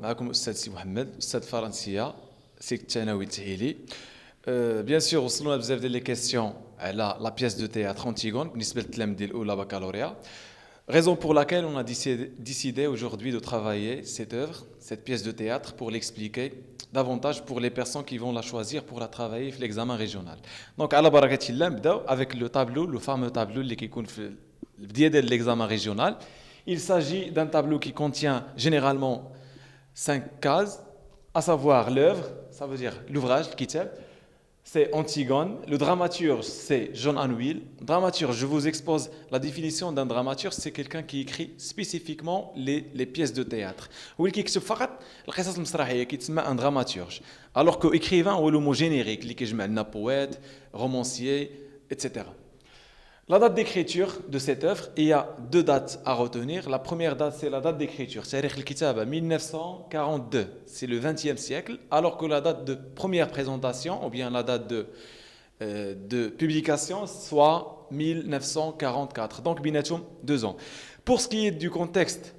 معكم أستاذ سي محمد أستاذ فرنسية سيك الثانوي التأهيلي. بيان سور وصلونا بزاف ديال لي كيسيون على لا بيèce دو تhéâtre Antigone بالنسبة للتلاميذ ديال الأولى بكالوريا. Raison pour laquelle on a décidé aujourd'hui de travailler cette œuvre, cette pièce de théâtre, pour l'expliquer davantage pour les personnes qui vont la choisir pour la travailler في l'examen régional. Donc على بركة الله نبداو avec le tableau, le fameux tableau اللي كيكون في البداية ديال l'examen régional. Il s'agit d'un tableau qui contient généralement 5 cases, à savoir l'œuvre, ça veut dire l'ouvrage, le kitab, c'est Antigone. Le dramaturge, c'est John Anvil. Dramaturge, je vous expose la définition d'un dramaturge, c'est quelqu'un qui écrit spécifiquement les pièces de théâtre. Ou qui écrit فقط القصص المسرحية qui تسمى un dramaturge. Alors que écrivain, هو le mot générique, اللي كيجمع لنا poète, romancier, etc. La date d'écriture de cette œuvre, il y a 2 dates à retenir. La première date, c'est la date d'écriture. C'est-à-dire le Kitaba 1942, c'est le XXe siècle, alors que la date de première présentation, ou bien la date de publication, soit 1944. Donc, binatoum 2 ans. Pour ce qui est du contexte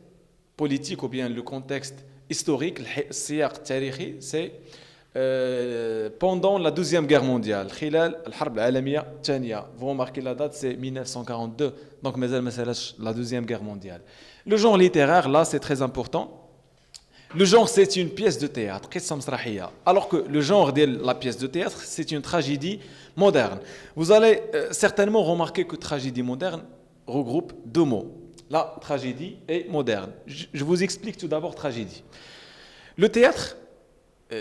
politique, ou bien le contexte historique, le siyaq tarihi, c'est pendant la Deuxième Guerre mondiale, خلال الحرب العالمية الثانية. Vous remarquez la date, c'est 1942, donc مازال ما سالش la Deuxième Guerre mondiale. Le genre littéraire, là, c'est très important. Le genre, c'est une pièce de théâtre, قصة مسرحية. Alors que le genre de la pièce de théâtre, c'est une tragédie moderne. Vous allez certainement remarquer que tragédie moderne regroupe 2 mots. La tragédie et moderne. Je vous explique tout d'abord tragédie. Le théâtre,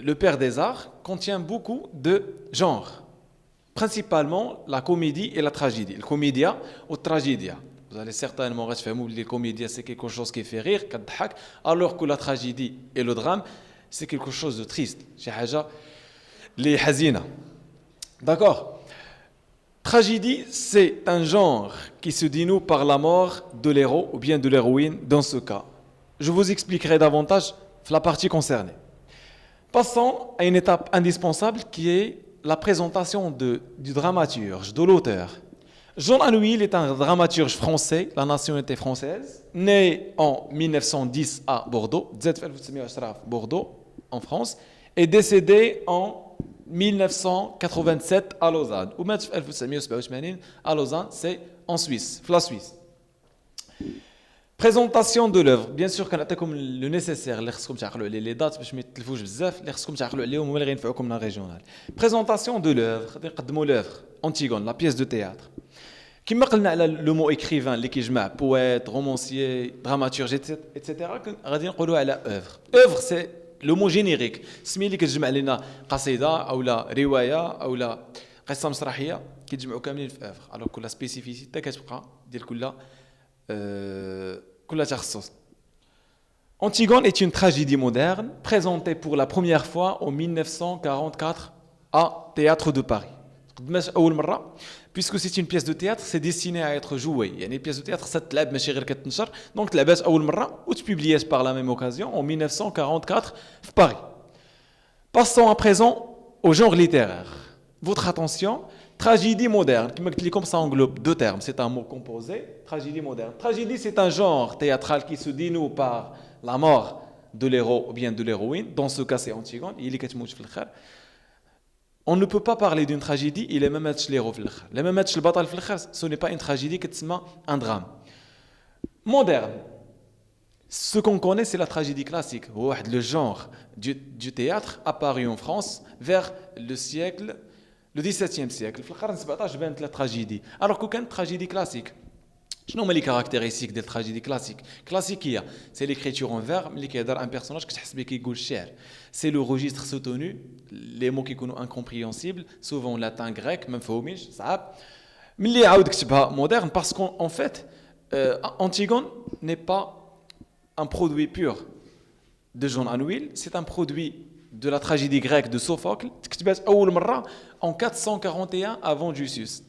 le père des arts, contient beaucoup de genres, principalement la comédie et la tragédie. Le comédia ou tragédia. Vous allez certainement réfléchir que le comédia c'est quelque chose qui fait rire, alors que la tragédie et le drame c'est quelque chose de triste. C'est حاجة اللي حزينة. D'accord. Tragédie, c'est un genre qui se dénoue par la mort de l'héros ou bien de l'héroïne dans ce cas. Je vous expliquerai davantage la partie concernée. Passons à une étape indispensable qui est la présentation du dramaturge, de l'auteur. John Anvil est un dramaturge français, la nationalité française, né en 1910 à Bordeaux, Bordeaux, en France, et décédé en 1987 à Lausanne. Ou 1987 à Lausanne, c'est en Suisse, la Suisse. Présentation de l'œuvre. Bien sûr كنعطيكم le nécessaire اللي خصكم تعقلوا عليه les dates باش ما يتلفوش بزاف اللي خصكم تعقلوا عليهم هما اللي غينفعوكم لا ريجيونال. Présentation de l'œuvre. غادي نقدموا l'œuvre Antigone, la pièce de théâtre. كما قلنا على le mot écrivain اللي كيجمع poète, romancier, dramaturge etc. غادي نقولوا على œuvre. Œuvre c'est le mot générique. سمي اللي كتجمع لنا قصيدة او لا رواية او لا قصة مسرحية كيتجمعوا كاملين في œuvre. alors كل spécificité كتبقى ديال كل Antigone est une tragédie moderne présentée pour la première fois en 1944 à Théâtre de Paris. Puisque c'est une pièce de théâtre, c'est destiné à être joué. Il y a une pièce de théâtre, ça تلعب ماشي غير كتنشر. Donc تلعبات أول مرة ou publiée par la même occasion en 1944 à Paris. Passons à présent au genre littéraire. Votre attention. Tragédie moderne, comme ça englobe 2 termes, c'est un mot composé, tragédie moderne. Tragédie, c'est un genre théâtral qui se dénoue par la mort de l'héros ou bien de l'héroïne, dans ce cas c'est Antigone, on ne peut pas parler d'une tragédie, il est même l'héros, ce n'est pas une tragédie, c'est un drame. Moderne, ce qu'on connaît c'est la tragédie classique, le genre du théâtre apparu en France vers le XVIIe siècle. في القرن 17 بانت لا tragédie. Alors que كانت tragédie classique. شنو هما les caractéristiques ديال tragédie classique? Classique, c'est l'écriture en vers اللي كيهضر un personnage كتحس به كيقول الشعر. C'est le registre soutenu, les mots كيكونوا incompréhensibles, souvent latin, grec, ما مفهومينش, صعاب. ملي عاود كتبها moderne parce qu'en fait Antigone n'est pas un produit pur de John Anvil, c'est un produit de la tragédie grecque de Sophocle, تكتبات أول مرة en 441 avant Jésus.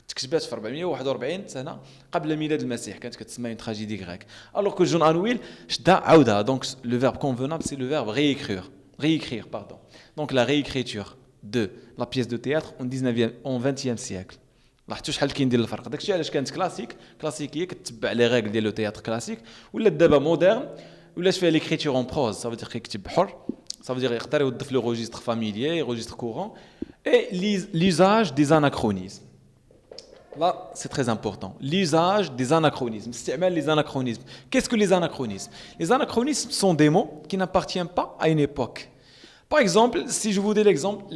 تكتبات في 441 سنة قبل ميلاد المسيح كانت كتسمى une tragédie grecque. Alors que John Anvil شدا عاودها. Donc le verbe convenable c'est le verbe réécrire pardon. Donc la réécriture de la pièce de théâtre en 20e siècle. لاحظتوا شحال كاين الفرق. داكشي علاش كانت كلاسيكيه كتبع لي ريغل ديال لو تياتر كلاسيك ولات دابا مودرن ولاش فيها l'écriture en prose, ça veut dire يكتب حر, ça veut dire يقدر يوظف le registre familier, registre courant, et l'usage des anachronismes. Là, c'est très important. L'usage des anachronismes. Les anachronismes. Qu'est-ce que les anachronismes? Les anachronismes sont des mots qui n'appartiennent pas à une époque. Par exemple, si je vous donne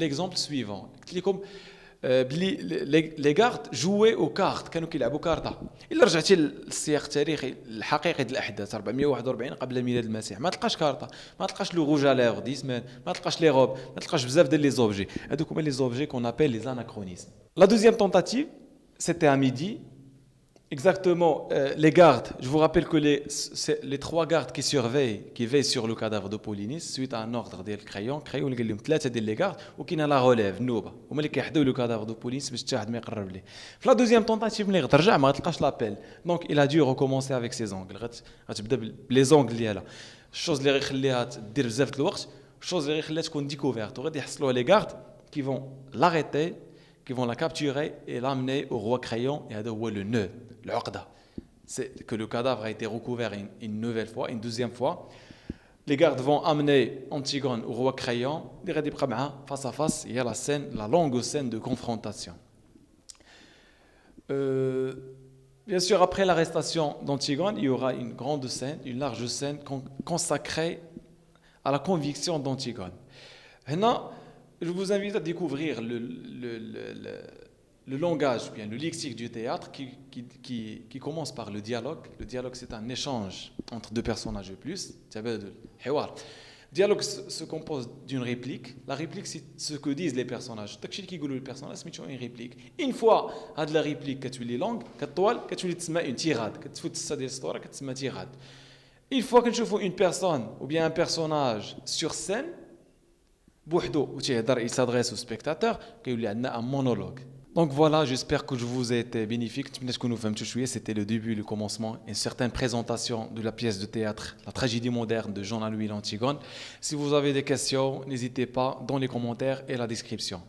l'exemple suivant. Comme les gardes jouaient aux cartes. كانوا كيلعبوا كارطة. إلا رجعتي للسياق التاريخي الحقيقي ديال الأحداث 441 قبل ميلاد المسيح ما تلقاش كارطة، ما تلقاش لو روج à lèvres 10 سمان، ما تلقاش لي روب، ما تلقاش بزاف ديال لي زوبجي. هذوك هما لي زوبجي qu'on appelle les anachronismes. La deuxième tentative, c'était à midi. Exactement, les gardes, je vous rappelle que les trois gardes qui veillent sur le cadavre de Polynice, suite à un ordre de Crayon اللي قال لهم ثلاثة ديال les gardes وكاين لا relève نوبة هما اللي كيحدوا le cadavre de Polynice باش حتى واحد ما يقرب ليه. في la deuxième tentative ملي غترجع ما غتلقاش لابيل، donc il a dû recommencer avec ses ongles. غتبدا بلي زونغل ديالها. الشوز اللي غيخليها دير بزاف د الوقت، الشوز اللي غيخليها تكون ديكوفيرت وغادي يحصلوا les gardes qui vont l'arrêter, qui vont la capturer et l'amener au roi Crayon et هذا هو le nœud. العقدة. C'est que le cadavre a été recouvert une nouvelle fois, une deuxième fois. Les gardes vont amener Antigone au roi Crayon. Il y a face à face, il y a la scène, la longue scène de confrontation. Bien sûr, après l'arrestation d'Antigone, il y aura une grande scène, une large scène consacrée à la conviction d'Antigone. Maintenant, je vous invite à découvrir le langage, bien le lexique du théâtre qui commence par le dialogue. Le dialogue, c'est un échange entre deux personnages et plus. Le dialogue se compose d'une réplique. La réplique, c'est ce que disent les personnages. Les personnages, c'est une réplique. Une fois, la réplique, tu les langues, tu une tirade. Une tirade. Une fois que tu vois une personne ou bien un personnage sur scène, il s'adresse au spectateur, il y a un monologue. Donc voilà, j'espère que je vous ai été bénéfique. C'était le début, le commencement, une certaine présentation de la pièce de théâtre, la tragédie moderne de Jean-Louis l'Antigone. Si vous avez des questions, n'hésitez pas dans les commentaires et la description.